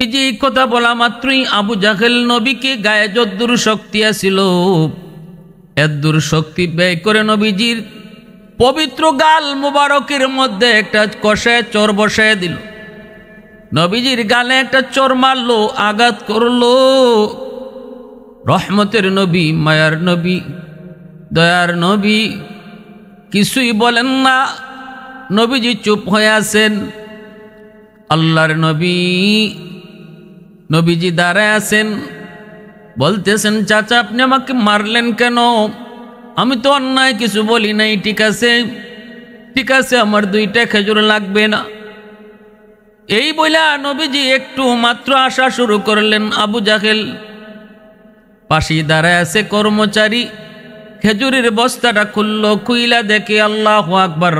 এই যে এই কথা বলা মাত্রই আবু জাহেল নবীকে গায়ে যদ্দুর শক্তি আছিল এদ্দুর শক্তি ব্যয় করে নবীজির পবিত্র গাল মুবারকের মধ্যে একটা কষায় চর বসায় দিল। নবীজির গালে একটা চর মারলো, আঘাত করলো। রহমতের নবী, মায়ার নবী, দয়ার নবী কিছুই বলেন না। নবীজি চুপ হয়ে আছেন। আল্লাহর নবী, নবীজি দাঁড়ায় আছেন, বলতেছেন, চাচা আপনি আমাকে মারলেন কেন? আমি তো অন্যায় কিছু বলি নাই। ঠিক আছে, ঠিক আছে, আমার 2টা খেজুর লাগবে না। এই বইলা নবীজি একটু মাত্র আসা শুরু করলেন। আবু জাহেল পাশে দাঁড়ায় আছে কর্মচারী, খেজুরের বস্তাটা খুলল, খুইলা দেখে আল্লাহু আকবার,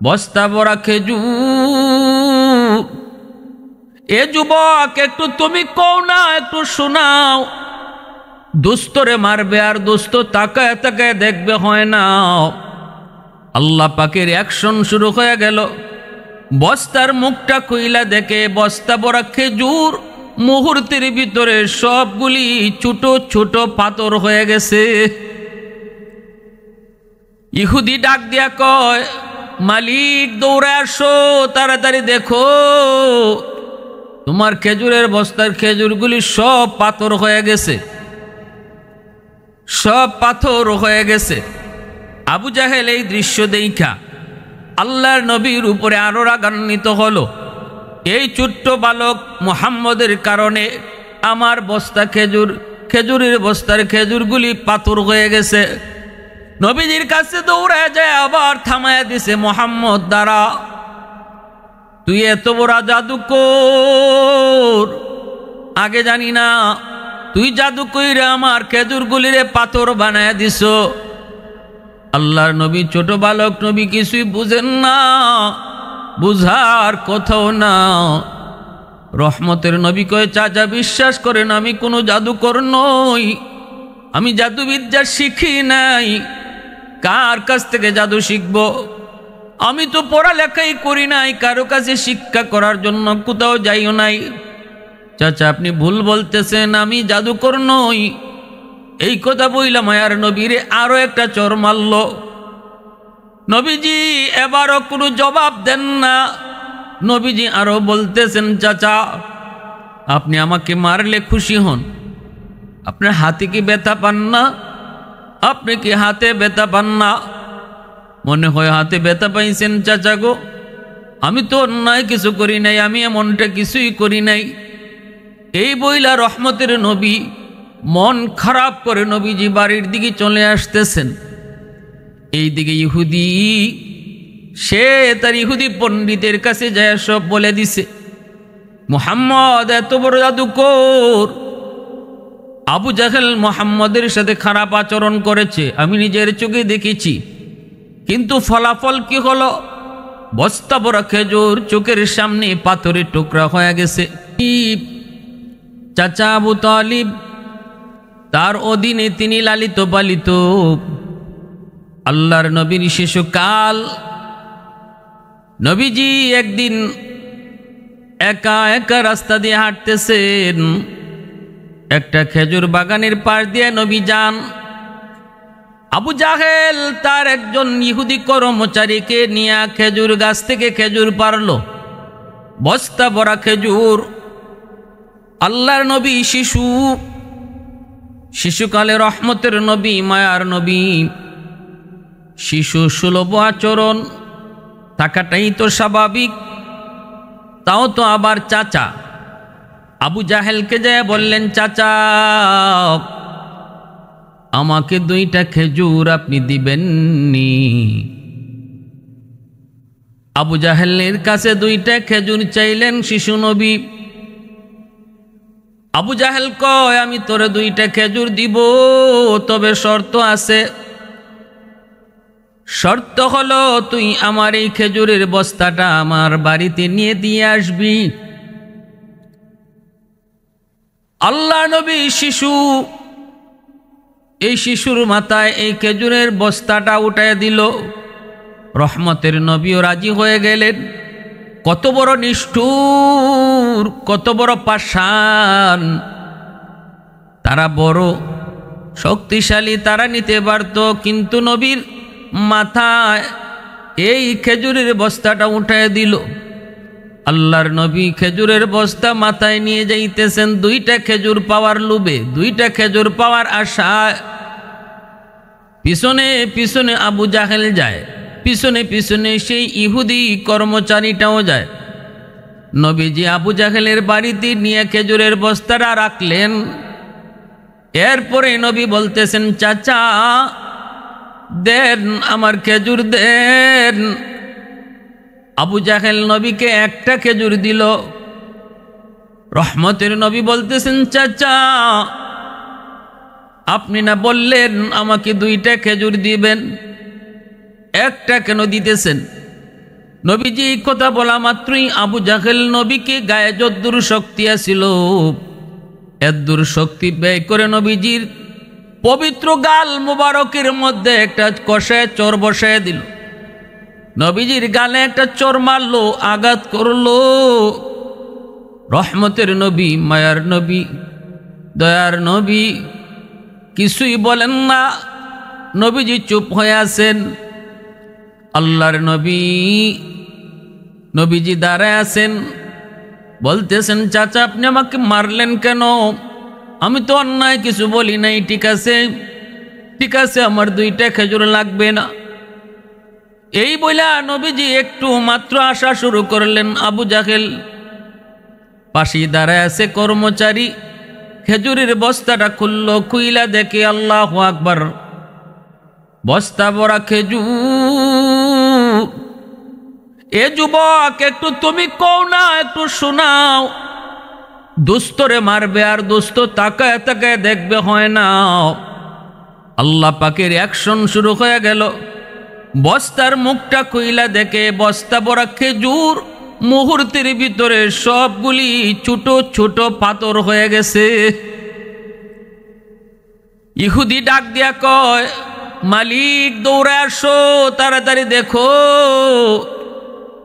বস্তা ভরা খেজুর। এ যুবক, একটু তুমি কও না, একটু শোনাও। দুস্তরে মারবে আর দুস্ত তাকায় তাকায় দেখবে, হয় না। আল্লাহ পাকের অ্যাকশন শুরু হয়ে গেল। বস্তার মুখটা খুইলা দেখে বস্তা ভরা খেজুর, মুহূর্তের ভিতরে সবগুলি ছোট ছোট পাথর হয়ে গেছে। ইহুদি ডাক দিয়া কয়, মালিক দৌড়ে আসো, তাড়াতাড়ি দেখো, তোমার খেজুরের বস্তার খেজুরগুলি সব পাথর হয়ে গেছে, সব পাথর হয়ে গেছে। আবু জাহেল এই দৃশ্য দেখা আল্লাহর নবীর উপরে আরো রাগান্বিত হলো। এই ছোট্ট বালক মুহাম্মদের কারণে আমার বস্তা খেজুরের বস্তার খেজুরগুলি পাথর হয়ে গেছে। নবীজির কাছে দৌড়ে যায়, আবার থামায়া দিছে, মুহাম্মদ দাঁড়া, তুই এত বড় জাদুকর, আগে জানি না, তুই জাদু কইরা আমার খেজুরগুলিরে পাথর বানায় দিস। আল্লাহর নবী ছোট বালক, নবী কিছুই বুঝেন না, বুঝার কোথাও না। রহমতের নবী কয়, চাচা বিশ্বাস করেন আমি কোনো জাদুকর নই, আমি জাদুবিদ্যা শিখি নাই, কার কাছ থেকে জাদু শিখব? আমি তো পড়ালেখাই করি নাই, কারো কাছে শিক্ষা করার জন্য কোথাও যাইও নাই। চাচা আপনি ভুল বলতেছেন, আমি জাদুকর নই। এই কথা বইলা মায়ার নবীরে আরো একটা চর মারল। নবীজি এবারও কোনো জবাব দেন না। নবীজি আরো বলতেছেন, চাচা আপনি আমাকে মারলে খুশি হন, আপনার হাতে কি ব্যথা পান না? আপনি কি হাতে ব্যথা পান না? মনে হয় হাতে ব্যথা পাইছেন চাচা গো, আমি তো অন্যায় কিছু করি নাই, আমি এমনটা কিছুই করি নাই। এই বইলা রহমতের নবী মন খারাপ করে নবীজি বাড়ির দিকে চলে আসতেছেন। এই দিকে ইহুদি, সে তার ইহুদি পণ্ডিতের কাছে যায় সব বলে দিছে, মুহাম্মদ এত বড় জাদুকর, আবু জাহেল মুহাম্মদের সাথে খারাপ আচরণ করেছে, আমি নিজের চোখে দেখেছি। কিন্তু ফলাফল কি হলো? বস্তা ভরা খেজুর চোখের সামনে পাথরের টুকরা হয়ে গেছে। চাচা আবু তালিব, তার অধীনে তিনি লালিত পালিত। আল্লাহর নবীর শিশুকাল। নবীজি একদিন একা একা রাস্তা দিয়ে হাঁটতেছেন। একটা খেজুর বাগানের পাশ দিয়ে নবী যান। আবু জাহেল তার একজন ইহুদি কর্মচারীকে নিয়ে খেজুর গাছ থেকে খেজুর পারল, বস্তা ভরা খেজুর। আল্লাহর নবী শিশুকালে রহমতের নবী, মায়ার নবী, শিশু সুলভ আচরণ থাকাটাই তো স্বাভাবিক। তাও তো আবার চাচা আবু জাহেলকে যায় বললেন, চাচা আমাকে 2টা খেজুর আপনি দিবেননি? আবু জাহেলের কাছে 2টা খেজুর চাইলেন শিশু নবী। আবু জাহেল কয়, আমি তোরে 2টা খেজুর দিব, তবে শর্ত আছে। শর্ত হলো তুই আমার এই খেজুরের বস্তাটা আমার বাড়িতে নিয়ে দিয়ে আসবি। আল্লাহ নবী এই শিশুর মাথায় এই খেজুরের বস্তাটা উঠায় দিল। রহমতের নবীও রাজি হয়ে গেলেন। কত বড় নিষ্ঠুর, কত বড় পাষাণ। তারা বড় শক্তিশালী, তারা নিতে পারত, কিন্তু নবীর মাথায় এই খেজুরের বস্তাটা উঠায় দিল। আল্লাহর নবী খেজুরের বস্তা মাথায় নিয়ে যাইতেছেন, 2টা খেজুর পাওয়ার লোভে, 2টা খেজুর পাওয়ার আশায়। পিছনে পিছনে আবু জাহেল যায়, পিছনে পিছনে সেই ইহুদি কর্মচারীটাও যায়। নবীজি আবু জাহেলের বাড়িতে নিয়ে খেজুরের বস্তাটা রাখলেন। এরপরে নবী বলতেছেন, চাচা দেন, আমার খেজুর দেন। আবু জাহেল নবীকে একটা খেজুর দিল। রহমতের নবী বলতেছেন, চাচা আপনি না বললেন আমাকে 2টা খেজুর দিবেন, একটা কেন দিতেছেন? নবীজি এই কথা বলা মাত্রই আবু জাহেল নবীকে গায়ে যদ্দুর শক্তি আসিল, এদ্দুর শক্তি ব্যয় করে নবীজির পবিত্র গাল মুবারকের মধ্যে একটা কষায় চর বসায় দিল। নবীজির গালে একটা চর মারলো, আঘাত করলো। রহমতের নবী, মায়ার নবী, দয়ার নবী কিছুই বলেন না। নবীজি চুপ হয়ে আছেন। আল্লাহর নবীজি দাঁড়ায় আছেন, বলতেছেন, চাচা আপনি আমাকে মারলেন কেন? আমি তো অন্যায় কিছু বলি নাই। ঠিক আছে, ঠিক আছে, আমার 2টা খেজুর লাগবে না। এই বইলা নবীজি একটু মাত্র আসা শুরু করলেন। আবু জাহেল পাশে দাঁড়ায় আছে কর্মচারী, খেজুরের বস্তাটা খুললো, খুইলা দেখে আল্লাহু আকবার, বস্তা ভরা খেজুর। এ যুবক, একটু তুমি কও না, একটু শোনাও। দুস্তরে মারবে আর দুস্ত তাকায় তাকায় দেখবে, হয় না। আল্লাহ পাকের অ্যাকশন শুরু হয়ে গেল। বস্তার মুখটা খুইলা দেখে বস্তা ভরা খেজুর মুহূর্তের ভিতরে সবগুলি ছোট ছোট পাথর হয়ে গেছে। ইহুদি ডাক দিয়া কয়, মালিক দৌড়ে আসো, তাড়াতাড়ি দেখো,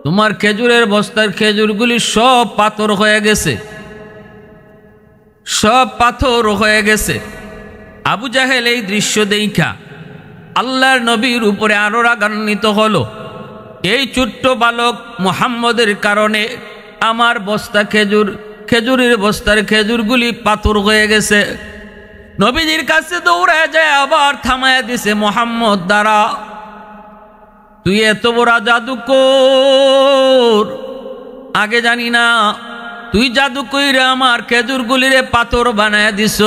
তোমার খেজুরের বস্তার খেজুরগুলি সব পাথর হয়ে গেছে, সব পাথর হয়ে গেছে। আবু জাহেল এই দৃশ্য দেখা আল্লাহর নবীর উপরে আরো রাগান্বিত হলো। এই ছোট্ট বালক মুহাম্মদের কারণে আমার বস্তা খেজুরের বস্তার খেজুরগুলি পাথর হয়ে গেছে। নবীজির কাছে দৌড়ায় যায়, আবার থামায়া দিছে, মুহাম্মদ দাঁড়া, তুই এত বড় জাদুকর, আগে জানি না, তুই জাদু কইরা আমার খেজুরগুলিরে পাথর বানায় দিস।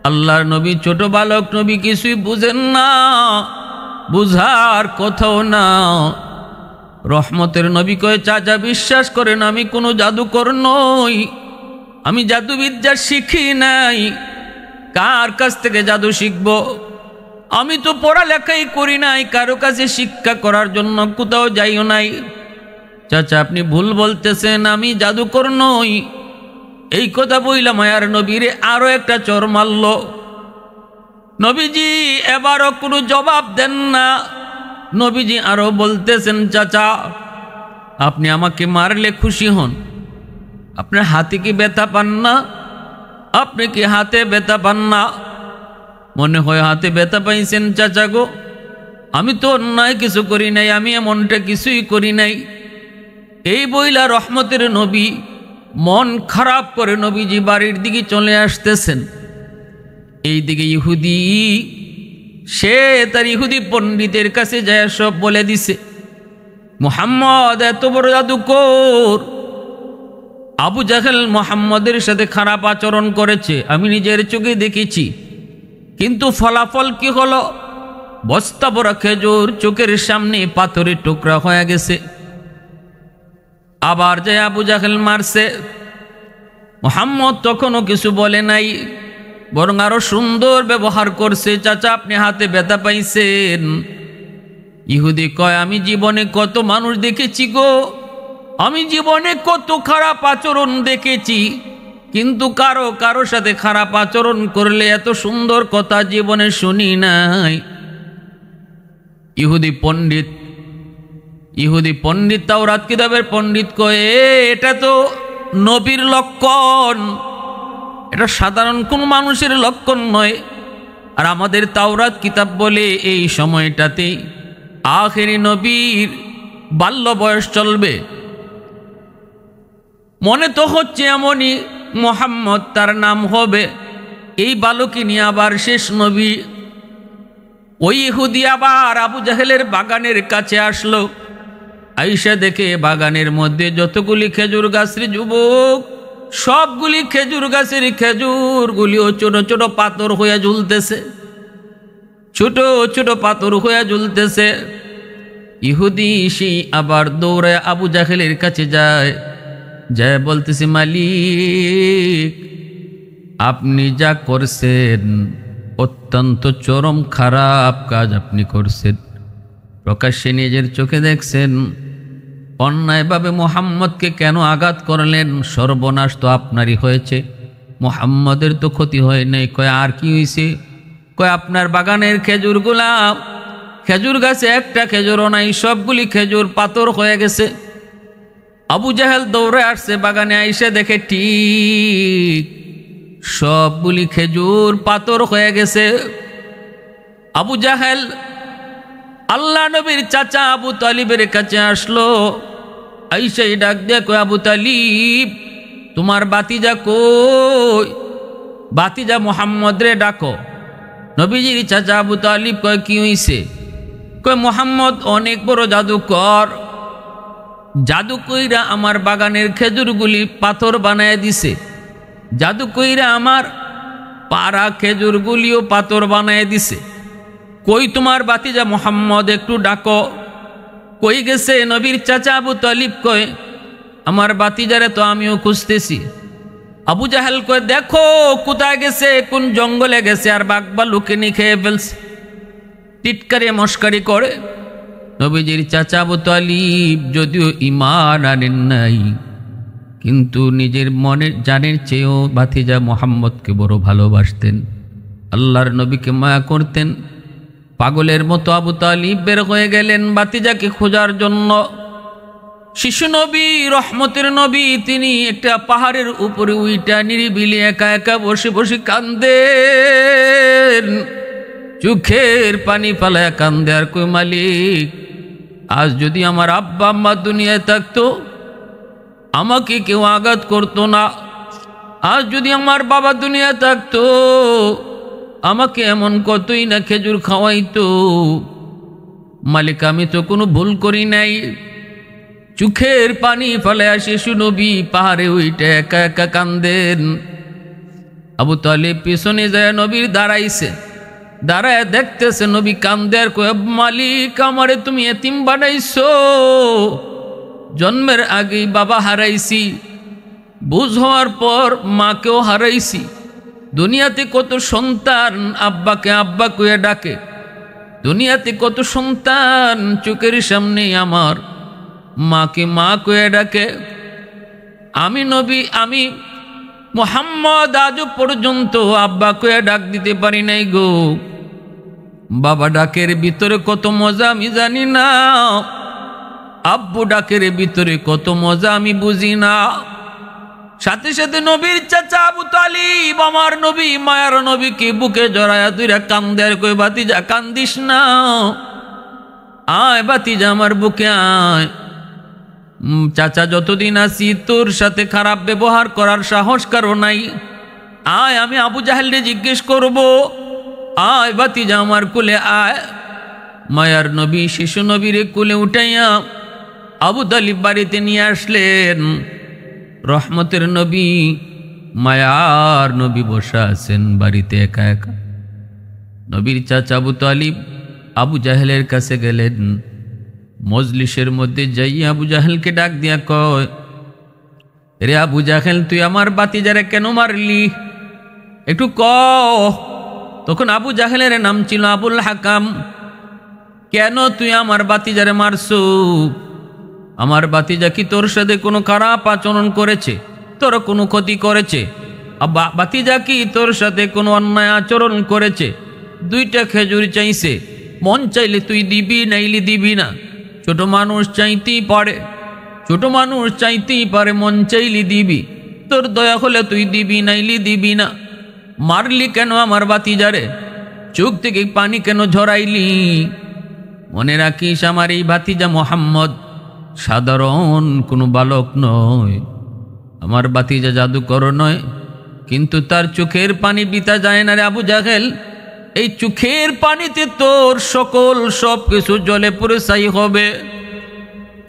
আল্লাহর নবী ছোট বালক নবী, কিছুই বুঝেন না, বুঝার কোথাও না। রহমতের নবী কয়, চাচা বিশ্বাস করেন আমি কোনো জাদুকর নই, আমি জাদুবিদ্যা শিখি নাই, কার কাছ থেকে জাদু শিখব? আমি তো পড়ালেখাই করি নাই, কারো কাছে শিক্ষা করার জন্য কোথাও যাইও নাই। চাচা আপনি ভুল বলতেছেন, আমি জাদুকর নই। এই কথা বইলা মায়ার নবীরে আরো একটা চর মারল। নবীজি এবারও কোনো জবাব দেন না। নবীজি আরো বলতেছেন, চাচা আপনি আমাকে মারলে খুশি হন, আপনার হাতে কি ব্যথা পান না? আপনি কি হাতে ব্যথা পান না? মনে হয় হাতে ব্যথা পাইছেন চাচা গো, আমি তো অন্যায় কিছু করি নাই, আমি এমনটা কিছুই করি নাই। এই বইলা রহমতের নবী মন খারাপ করে নবীজি বাড়ির দিকে চলে আসতেছেন। এইদিকে ইহুদি, সে তার ইহুদি পণ্ডিতের কাছে যায় সব বলে দিছে, মুহাম্মদ এত বড় জাদুকর, আবু জাহেল মুহাম্মদের সাথে খারাপ আচরণ করেছে, আমি নিজের চোখে দেখেছি। কিন্তু ফলাফল কি হলো? বস্তা ভরা খেজুর চোখের সামনে পাথরের টুকরা হয়ে গেছে। আবার যে আবু জাহেল মারছে, মুহাম্মদ তখনও কিছু বলে নাই, বরং আরো সুন্দর ব্যবহার করছে। চাচা আপনি হাতে ব্যথা পাইছেন? ইহুদি কয়, আমি জীবনে কত মানুষ দেখেছি গো, আমি জীবনে কত খারাপ আচরণ দেখেছি, কিন্তু কারো সাথে খারাপ আচরণ করলে এত সুন্দর কথা জীবনে শুনি নাই। ইহুদি পণ্ডিত ইহুদি পণ্ডিত, তাওরাত কিতাবের পণ্ডিত কয়ে এটা তো নবীর লক্ষণ, এটা সাধারণ কোন মানুষের লক্ষণ নয়। আর আমাদের তাওরাত কিতাব বলে এই সময়টাতে আখেরি নবীর বাল্য বয়স চলবে। মনে তো হচ্ছে এমনই মুহাম্মদ তার নাম হবে, এই বালকই নিয়ে আবার শেষ নবী। ওই ইহুদি আবার আবু জাহেলের বাগানের কাছে আসলো, আইসা দেখে বাগানের মধ্যে যতগুলি খেজুর গাছের যুবক, সবগুলি খেজুর গাছের খেজুরগুলিও ছোট ছোট পাথর হয়ে ঝুলতেছে, ছোট ছোট পাথর হয়ে ঝুলতেছে। ইহুদি সেই আবার দৌড়ে আবু জাহেলের কাছে যায়, বলতেছে, মালিক আপনি যা করছেন অত্যন্ত চরম খারাপ কাজ আপনি করছেন। প্রকাশ্যে নিজের চোখে দেখছেন, অন্যায়ভাবে মুহাম্মদকে কেন আঘাত করলেন? সর্বনাশ তো আপনারই হয়েছে, মুহাম্মদের তো ক্ষতি হয় নাই। কয় আর কি হয়েছে? কয় আপনার বাগানের খেজুরগুলা, খেজুর গাছে একটা খেজুরও নাই, সবগুলি খেজুর পাথর হয়ে গেছে। আবু জাহেল দৌড়ে আসছে, বাগানে আইসে দেখে ঠিক সবগুলি খেজুর পাথর হয়ে গেছে। আবু জাহেল আল্লাহ নবীর চাচা আবু তালিবের কাছে আসলো, আইসাই ডাক দিয়ে কয়, আবু তালিব তোমার বাতিজা কই? বাতিজা মুহাম্মদ রে ডাকো। নবীজির চাচা আবু তালিব কয়, কি হইছে? কয় মুহাম্মদ অনেক বড় জাদুকর, জাদু কইরা আমার বাগানের খেজুরগুলি পাথর বানায় দিছে, জাদু কইরা আমার পাড়া খেজুরগুলিও পাথর বানায় দিছে। কই তোমার বাতিজা মুহাম্মদ, একটু ডাকো। কই গেছে? নবীর চাচা আবু তালিব কয়, আমার বাতিজারে তো আমিও খুঁজতেছি। আবু জাহেল কয়, দেখো কোথায় গেছে, কোন জঙ্গলে গেছে, আর বাঘ ভাল্লুকে নিয়ে খেয়ে ফেলছে। টিটকারি মস্কারি করে। নবীজির চাচা আবু তালিব যদিও ঈমান আনেন নাই, কিন্তু নিজের মনের জানের চেয়েও ভাতিজা মুহাম্মদকে বড় ভালোবাসতেন, আল্লাহর নবীকে মায়া করতেন। পাগলের মতো আবু তালিব বের হয়ে গেলেন ভাতিজাকে খোঁজার জন্য। শিশু নবী, রহমতের নবী, তিনি একটা পাহাড়ের উপরে উইটা নিরিবিলি একা একা বসে বসে কান্দেন, চোখের পানি ফালায় কান্দে। আর কই, মালিক আজ যদি আমার আব্বা আম্মা দুনিয়ায় থাকতো, আমাকে কেউ আঘাত করতো না। আজ যদি আমার বাবা দুনিয়া থাকতো, আমাকে এমন কতই না খেজুর খাওয়াইতো। মালিক আমি তো কোনো ভুল করি নাই। চোখের পানি ফেলে শিশু নবী পাহাড়ে উইটা একা একা কান্দেন। আবু তালিব পিছনে যায় নবীর দাঁড়াইছে, দাঁড়ায় দেখতেছে নবী কান্দে। আর কয়, মালিক আমারে তুমি এতিম বানাইছো, জন্মের আগেই বাবা হারাইছি, বুঝ হওয়ার পর মাকেও হারাইছি। দুনিয়াতে কত সন্তান আব্বাকে আব্বা কয়ে ডাকে, দুনিয়াতে কত সন্তান চোখের সামনে আমার মাকে মা কয়ে ডাকে। আমি নবী, আমি মুহাম্মদ আজও পর্যন্ত আব্বা কয়ে ডাক দিতে পারি নাই গো। বাবা ডাকের ভিতরে কত মজা আমি জানি না, আব্বু ডাকের ভিতরে কত মজা আমি বুঝি না। সাথে সাথে নবীর চাচা আবু তালিব আমার নবী, মায়ার নবীকে বুকে জড়ায়া দুইরা কান্দে। আর কই, বাতিজা কান্দিস না, আয় বাতিজা আমার বুকে আয়। চাচা যতদিন আছি তোর সাথে খারাপ ব্যবহার করার সাহস কারো নাই, আয় আমি আবু জাহেলরে জিজ্ঞেস করব, আয় বাতিজা আমার কোলে আয়। মায়ার নবী শিশু নবীরে কোলে উঠাইয়া আবু তালিব বাড়িতে নিয়ে আসলেন। রহমতের নবী, মায়ার নবী বসা আছেন বাড়িতে একা একা। নবীর চাচা আবু তালিব আবু জাহেলের কাছে গেলেন। মজলিসের মধ্যে যাইয়া আবু জাহেলকে ডাক দিয়া কয়, রে আবু জাহেল, তুই আমার বাতিজারে কেন মারলি? একটু ক। তখন আবু জাহেলের নাম ছিল আবুল হাকাম। কেন তুই আমার বাতিজারে মারছো? আমার বাতিজা কি তোর সাথে কোনো খারাপ আচরণ করেছে? তোর কোনো ক্ষতি করেছে? বাতিজা কি তোর সাথে কোনো অন্যায় আচরণ করেছে? দুইটা খেজুর চাইছে, মন চাইলে তুই দিবি, নাইলে দিবি না। ছোট মানুষ চাইতেই পারে, ছোট মানুষ চাইতেই পারে, মন চাইলি দিবি, তোর দয়া হলে তুই দিবি, নাইলি দিবি না। মারলি কেন আমার ভাতিজারে? চোখ থেকে পানি কেন ঝরাইলি? মনে রাখিস আমার এই ভাতিজা মোহাম্মদ সাধারণ কোনো বালক নয়, আমার ভাতিজা জাদুকর নয়, কিন্তু তার চোখের পানি বিতা যায় না রে আবু জাহেল। এই চোখের পানিতে তোর সকল সব কিছু জলে পুরে ছাই হবে।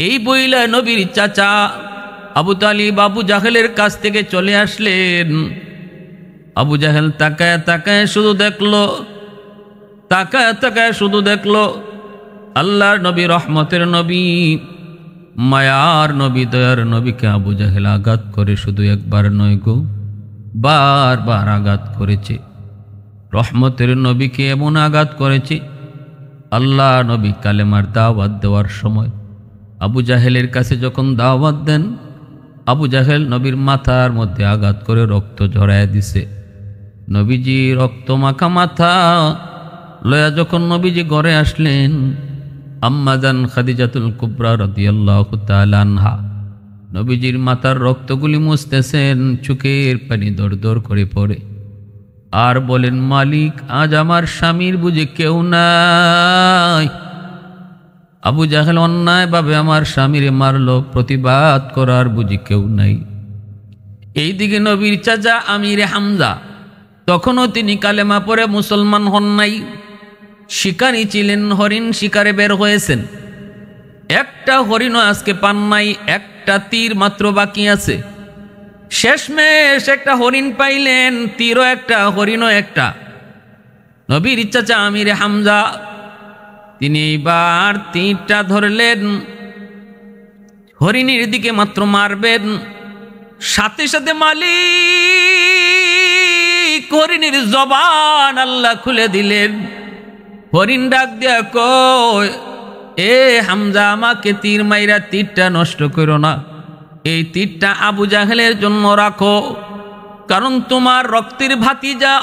এই বইলা নবীর চাচা আবু তালিব আবু জাহেলের কাছ থেকে চলে আসলেন। আবু জাহেল তাকায় তাকায় শুধু দেখলো, তাকায় তাকায় শুধু দেখলো আল্লাহর নবী, রহমতের নবী, মায়ার নবী, দয়ার নবীকে আবু জাহেল আঘাত করে শুধু একবার নয় গো, বারবার আঘাত করেছে। রহমতের নবীকে এমন আঘাত করেছে, আল্লাহ নবী কালেমার দাওয়াত দেওয়ার সময় আবু জাহেলের কাছে যখন দাওয়াত দেন, আবু জাহেল নবীর মাথার মধ্যে আঘাত করে রক্ত ঝরায় দিছে। নবীজি রক্ত মাখা মাথা লয়া যখন নবীজি ঘরে আসলেন, আম্মাজান খাদিজাতুল কুবরা রাদিয়াল্লাহু তাআলা আনহা নবীজির মাথার রক্তগুলি মুছতেছেন, চোখের পানি দর দর করে পড়ে, আর বলেন, মালিক আজ আমার স্বামীর বুঝি কেউ নাই। আবু জাহেল অন্যায়ভাবে আমার স্বামীরে মারলো, প্রতিবাদ করার বুঝি কেউ নাই। এইদিকে নবীর চাচা আমিরে হামজা, তখনও তিনি কালেমা পড়ে মুসলমান হন নাই, শিকারী ছিলেন, হরিণ শিকারে বের হয়েছেন। একটা হরিণও আজকে পান নাই, একটা তীর মাত্র বাকি আছে। শেষমেশ একটা হরিণ পাইলেন, তীরও একটা, হরিণও একটা। নবীর চাচা আমিরে হামজা তিনি এইবার তীরটা ধরলেন, হরিণের দিকে মাত্র মারবেন, সাথে সাথে মালিক হরিণের জবান আল্লাহ খুলে দিলেন। হরিণ ডাক দিয়া কয়, এ হামজা, আমাকে তীর মাইরা তীরটা নষ্ট করো না, এই তীরটা আবু জাহেলের জন্য রাখো, কারণ তোমার রক্তের ভাতিজা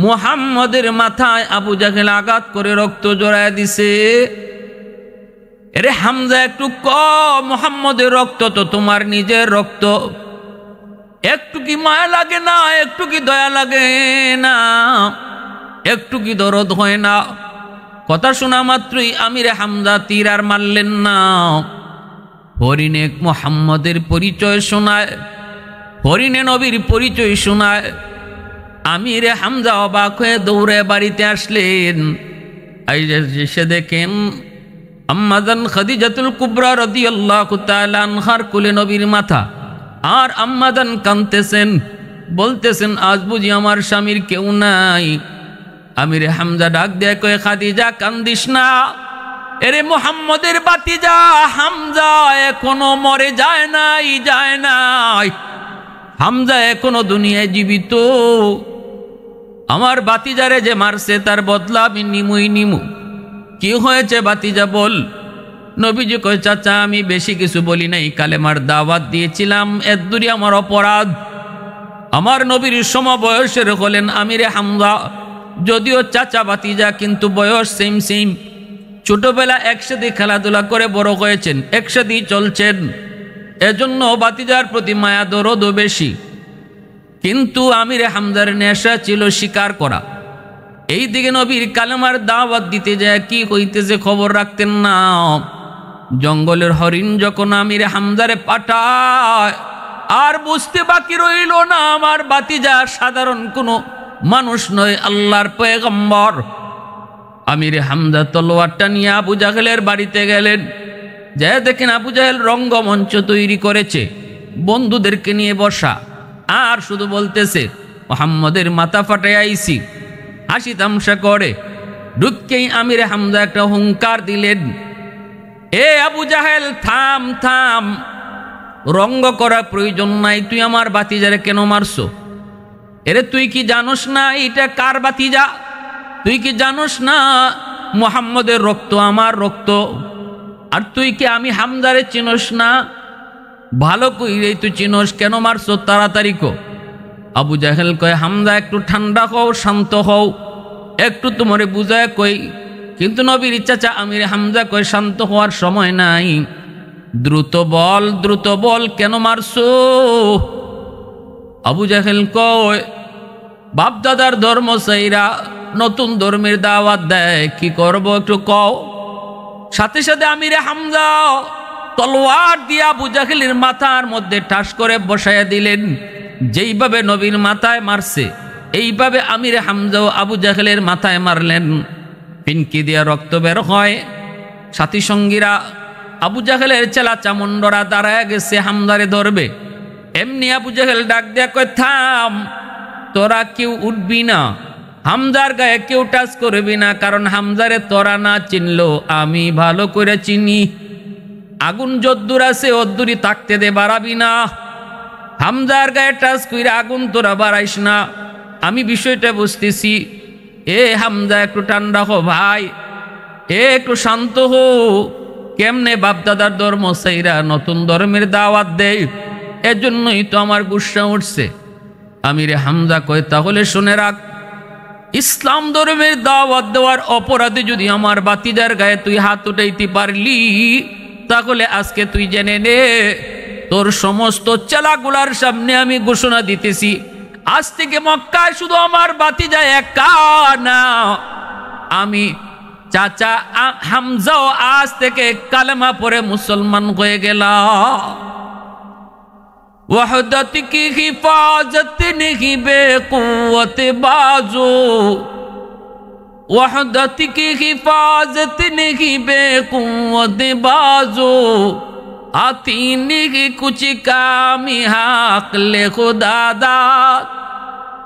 মুহাম্মদের মাথায় আবু জাহেল আঘাত করে রক্ত জড়ায় দিছে। এরে হামজা, একটু কম, মুহাম্মদের রক্ত তো তোমার নিজের রক্ত, একটু কি মায়া লাগে না? একটু কি দয়া লাগে না? একটু কি দরদ হয় না? কথা শোনা মাত্রই আমিরে হামজা তীর আর মারলেন না। হরিণে মুহাম্মদের পরিচয় শোনায়, হরিণে নবীর পরিচয় শোনায়। আমিরে হামজা অবাক হয়ে দৌড়ে বাড়িতে আসলেন। এসে দেখেন আম্মাজান খাদিজাতুল কুবরা রাদিয়াল্লাহু তাআলা আনহার কোলে নবীর মাথা, আর আম্মাজান কাঁদতেছেন, বলতেছেন, আজ বুঝি আমার স্বামীর কেউ নাই। আমিরে হামজা ডাক দিয়ে কয়ে, খাদিজা কান্দিস না, এরে মুহাম্মদের ভাতিজা হামজা এখনো মরে যায় নাই, যায় নাই, হামজা এখনো দুনিয়ায় জীবিত। আমার ভাতিজারে যে মারছে তার বদলা আমি নিমুই নিমু। কি হয়েছে ভাতিজা বল। নবীজি কয়, চাচা আমি বেশি কিছু বলি নাই, কালেমার দাওয়াত দিয়েছিলাম, এর দূরে আমার অপরাধ। আমার নবীর সমবয়সের হলেন আমিরে হামজা, যদিও চাচা ভাতিজা কিন্তু বয়স সেম সেম, ছোটবেলা একসাথে খেলাধুলা করে বড় হয়েছেন, একসাথেই চলছেন, এজন্য ভাতিজার প্রতি মায়া দরদও বেশি। কিন্তু আমিরে হামজার নেশা ছিল শিকার করা। এই দিকে নবীর কালেমার দাওয়াত দিতে যায় কি হইতেছে খবর রাখতেন না। জঙ্গলের হরিণ যখন আমিরে হামজারে পাঠায়, আর বুঝতে বাকি রইল না আমার ভাতিজা সাধারণ কোনো মানুষ নয়, আল্লাহর পয়গম্বর। আমিরে হামজা তলোয়ারটা নিয়ে আবু জাহেলের বাড়িতে গেলেন। যা দেখেন আবু জাহেল রঙ্গমঞ্চ তৈরি করেছে, বন্ধুদেরকে নিয়ে বসা, আর শুধু বলতেছে, মুহাম্মদের মাথা ফাটাই আইছি, হাসি তামসা করে। ঢুককেই আমিরে হামজা একটা হুঙ্কার দিলেন, এ আবু জাহেল থাম থাম, রঙ্গ করা প্রয়োজন নাই, তুই আমার ভাতিজারে কেন মারছো? এরে তুই কি জানোস না এটা কার ভাতিজা? তুই কি জানোস না মুহাম্মদের রক্ত আমার রক্ত? আর তুই কি আমি হামজারে চিনোস না? ভালো কইরে তুই চিনোস, কেন মারছো? তাড়াতাড়ি কো। আবু জাহেল কয়, হামজা একটু ঠান্ডা হও, শান্ত হও, একটু তোমারে বুঝায় কই, কিন্তু নবীর চাচা আমির হামজা কয় শান্ত হওয়ার সময় নাই, দ্রুত বল, কেন মারছো? আবু জাহেল কয় বাপ দাদার ধর্ম সাইরা নতুন ধর্মের দাওয়াত দেয়, কি করব একটু কও। সাথে সাথে আমির হামজা তলোয়ার দিয়া আবু জাহেলের মাথার মধ্যে ঠাস করে বসাইয়া দিলেন। যেইভাবে নবীর মাথায় মারছে এইভাবে আমির হামজাও আবু জাহেলের মাথায় মারলেন। পিনকি দিয়া রক্ত বের হয়। সাথী সঙ্গীরা আবু জাহেলের চেলা চামুন্ডরা দাঁড়ায় গেছে হামজারে ধরবে। এমনি আবু জাহেল ডাক দিয়া কয় থাম, তোরা কেউ উঠবি না, হামজার গায়ে কেউ টাচ করবি না, কারণ হামজারে তোরা না চিনলো আমি ভালো করে চিনি। আগুন যদ্দুর আছে অদ্দুরই থাকতে দে, বাড়াবি না। হামজার গায়ে টাচ কইরা আগুন তোরা বাড়াইস না, আমি বিষয়টা বুঝতেছি। এ হামজা একটু ঠান্ডা হো ভাই, একটু শান্ত হো। কেমনে বাপদাদার ধর্ম সাইরা নতুন ধর্মের দাওয়াত দেয়, এজন্যই তো আমার গুসা উঠছে। আমিরে হামজা কয় তাহলে শুনে রাখ, ইসলাম ধর্মের দাওয়াত দেওয়ার অপরাধে যদি আমার বাতিজার গায়ে তুই হাত উঠাইতে পারলি, তাহলে আজকে তুই জেনে নে তোর সমস্ত চেলাগুলার সামনে আমি ঘোষণা দিতেছি, আজ থেকে মক্কায় শুধু আমার বাতিজা একা না, আমি চাচা হামজাও আজ থেকে কালেমা পড়ে মুসলমান হয়ে গেলাম। वहदत की हिफाजत नहीं बेकुव्वत बाजो, वहदत की हिफाजत नहीं बेकुव्वत बाजो, आती नहीं कुछ कामी हाक़ले खुदा दाद,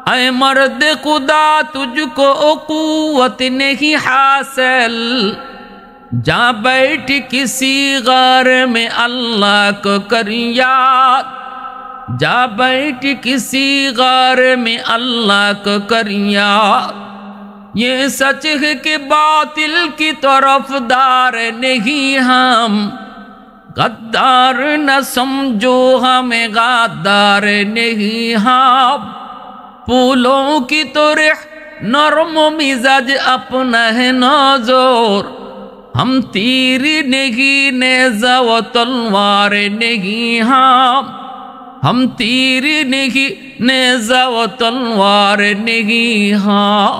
ऐ मर्द खुदा तुझको कुव्वत नहीं हासिल, जा बैठ किसी गार में अल्लाह को कर याद, जा बैठ किसी गार में अल्लाह को कर याद, ये सच है कि बातिल की तरफदार नहीं हम, गद्दार न समझो हमें गद्दार नहीं हम, फूलों की तरह नरम मिजाज अपना है नौजोर, हम तीर नहीं नेज़ा व तलवार नहीं हम तीर नहीं नेज़ा व तलवार नहीं हाँ।